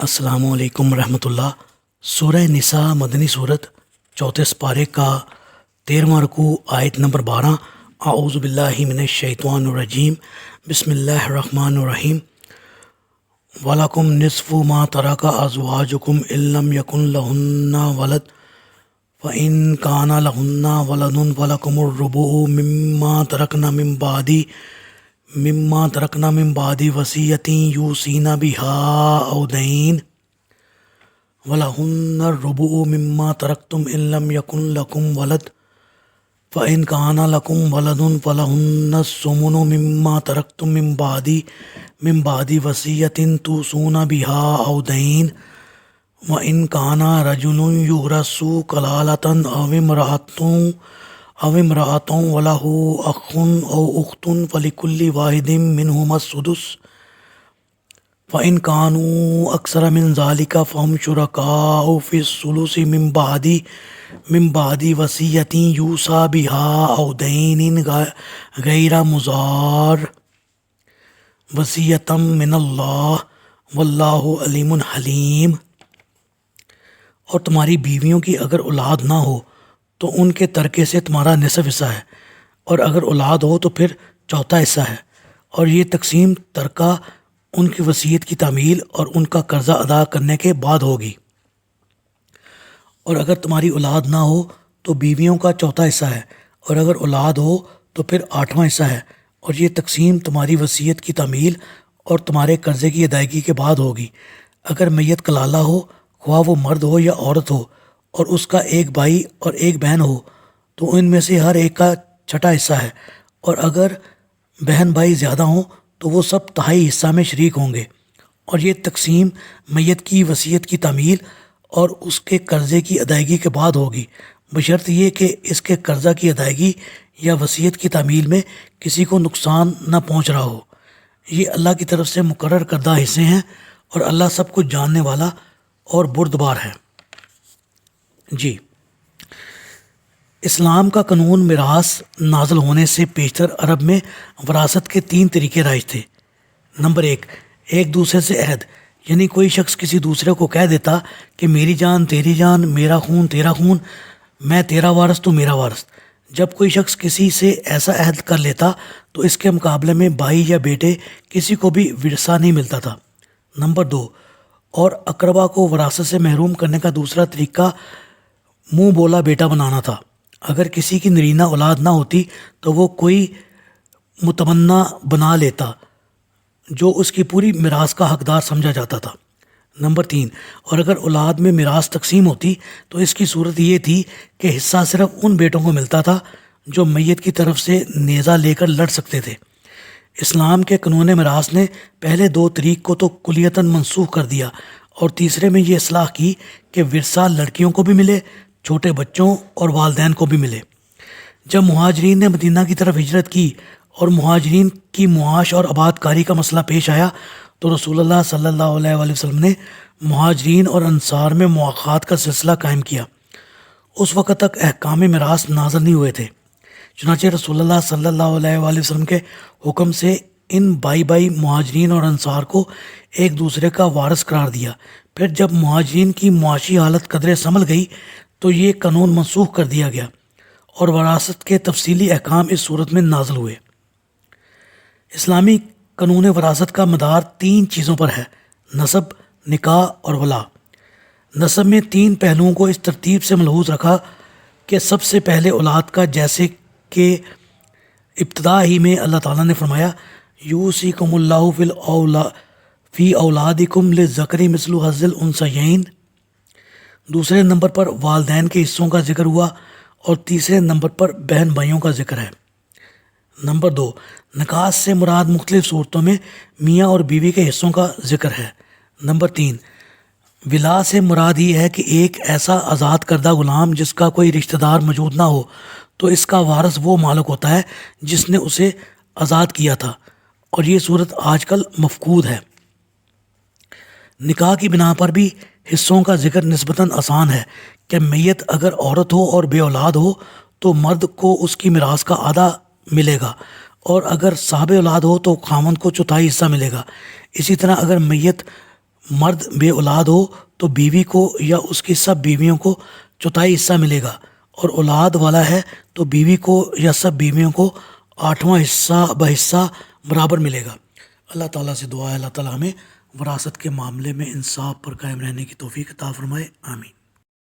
السلام علیکم ورحمۃ اللہ۔ سورہ نساء مدنی صورت، چوتھے سپارے کا 13واں رکوع، آیت نمبر 12۔ اعوذ باللہ من الشیطان الرجیم، بسم اللہ الرحمن الرحیم۔ وَلَكُمْ نِصْفُ مَا تَرَكَ أَزْوَاجُكُمْ إِن لَّمْ يَكُن لَّهُنَّ وَلَدٌ فَإِن كَانَ لَهُنَّ وَلَدٌ فَلَكُمُ الرُّبُعُ مما ترکنا من بعد وصیۃ یوصین بها او دین ولہن الربع مما ترکتم ان لم یکن لکم ولد فإن کان لکم ولد فلہن الثمن مما ترکتم من بعد وصیۃ توصون بها او دین وإن کان رجل یورث کلالۃ او امرأۃ وله اخ او اخت فلکل واحد منہما السدس فإن كانوا اکثر من ذلك فهم شرکاء فی الثلث من بعد وصیۃ یوصی بها او دین غیر مضار وصیۃ من اللہ واللہ علیم حلیم۔ اور تمہاری بیویوں کی اگر اولاد نہ ہو تو ان کے ترکے سے تمہارا نصف حصہ ہے، اور اگر اولاد ہو تو پھر چوتھا حصہ ہے، اور یہ تقسیم ترکہ ان کی وصیت کی تعمیل اور ان کا قرضہ ادا کرنے کے بعد ہوگی۔ اور اگر تمہاری اولاد نہ ہو تو بیویوں کا چوتھا حصہ ہے، اور اگر اولاد ہو تو پھر 8واں حصہ ہے، اور یہ تقسیم تمہاری وصیت کی تعمیل اور تمہارے قرضے کی ادائیگی کے بعد ہوگی۔ اگر میت کلالہ ہو، خواہ وہ مرد ہو یا عورت ہو، اور اس کا ایک بھائی اور ایک بہن ہو تو ان میں سے ہر ایک کا چھٹا حصہ ہے، اور اگر بہن بھائی زیادہ ہوں تو وہ سب تہائی حصہ میں شریک ہوں گے۔ اور یہ تقسیم میت کی وصیت کی تعمیل اور اس کے قرضے کی ادائیگی کے بعد ہوگی، بشرط یہ کہ اس کے قرضہ کی ادائیگی یا وصیت کی تعمیل میں کسی کو نقصان نہ پہنچ رہا ہو۔ یہ اللہ کی طرف سے مقرر کردہ حصے ہیں، اور اللہ سب کچھ جاننے والا اور بردبار ہے۔ جی، اسلام کا قانون میراث نازل ہونے سے پیشتر عرب میں وراثت کے 3 طریقے رائج تھے۔ نمبر 1، ایک دوسرے سے عہد، یعنی کوئی شخص کسی دوسرے کو کہہ دیتا کہ میری جان تیری جان، میرا خون تیرا خون، میں تیرا وارث تو میرا وارث۔ جب کوئی شخص کسی سے ایسا عہد کر لیتا تو اس کے مقابلے میں بھائی یا بیٹے کسی کو بھی ورثہ نہیں ملتا تھا۔ نمبر 2، اور اقربا کو وراثت سے محروم کرنے کا دوسرا طریقہ منہ بولا بیٹا بنانا تھا۔ اگر کسی کی نرینہ اولاد نہ ہوتی تو وہ کوئی متمنا بنا لیتا جو اس کی پوری میراث کا حقدار سمجھا جاتا تھا۔ نمبر 3، اور اگر اولاد میں میراث تقسیم ہوتی تو اس کی صورت یہ تھی کہ حصہ صرف ان بیٹوں کو ملتا تھا جو میت کی طرف سے نیزہ لے کر لڑ سکتے تھے۔ اسلام کے قانون میراث نے پہلے 2 طریق کو تو کلیتاً منسوخ کر دیا، اور تیسرے میں یہ اصلاح کی کہ ورثہ لڑکیوں کو بھی ملے، چھوٹے بچوں اور والدین کو بھی ملے۔ جب مہاجرین نے مدینہ کی طرف ہجرت کی اور مہاجرین کی معاش اور آباد کاری کا مسئلہ پیش آیا تو رسول اللہ صلی اللہ علیہ وآلہ وسلم نے مہاجرین اور انصار میں مواخات کا سلسلہ قائم کیا۔ اس وقت تک احکام میراث نازل نہیں ہوئے تھے، چنانچہ رسول اللہ صلی اللہ علیہ وآلہ وسلم کے حکم سے ان بائی مہاجرین اور انصار کو ایک دوسرے کا وارث قرار دیا۔ پھر جب مہاجرین کی معاشی حالت قدرے سنبھل گئی تو یہ قانون منسوخ کر دیا گیا، اور وراثت کے تفصیلی احکام اس صورت میں نازل ہوئے۔ اسلامی قانون وراثت کا مدار 3 چیزوں پر ہے: نسب، نکاح اور ولا۔ نسب میں 3 پہلوؤں کو اس ترتیب سے ملحوظ رکھا کہ سب سے پہلے اولاد کا، جیسے کہ ابتدا ہی میں اللہ تعالیٰ نے فرمایا یوصیکم اللہ فی اولادکم للذکر مثل حظ الانثیین۔ دوسرے نمبر پر والدین کے حصوں کا ذکر ہوا، اور تیسرے نمبر پر بہن بھائیوں کا ذکر ہے۔ نمبر 2، نکاح سے مراد مختلف صورتوں میں میاں اور بیوی کے حصوں کا ذکر ہے۔ نمبر 3، ولا سے مراد یہ ہے کہ ایک ایسا آزاد کردہ غلام جس کا کوئی رشتہ دار موجود نہ ہو تو اس کا وارث وہ مالک ہوتا ہے جس نے اسے آزاد کیا تھا، اور یہ صورت آج کل مفقود ہے۔ نکاح کی بنا پر بھی حصوں کا ذکر نسبتاً آسان ہے کہ میت اگر عورت ہو اور بے اولاد ہو تو مرد کو اس کی میراث کا آدھا ملے گا، اور اگر صاحب اولاد ہو تو خاوند کو چوتھائی حصہ ملے گا۔ اسی طرح اگر میت مرد بے اولاد ہو تو بیوی کو یا اس کی سب بیویوں کو چوتھائی حصہ ملے گا، اور اولاد والا ہے تو بیوی کو یا سب بیویوں کو 8واں حصہ بحصہ برابر ملے گا۔ اللہ تعالیٰ سے دعا ہے اللہ تعالیٰ ہمیں وراثت کے معاملے میں انصاف پر قائم رہنے کی توفیق عطا فرمائے، آمین۔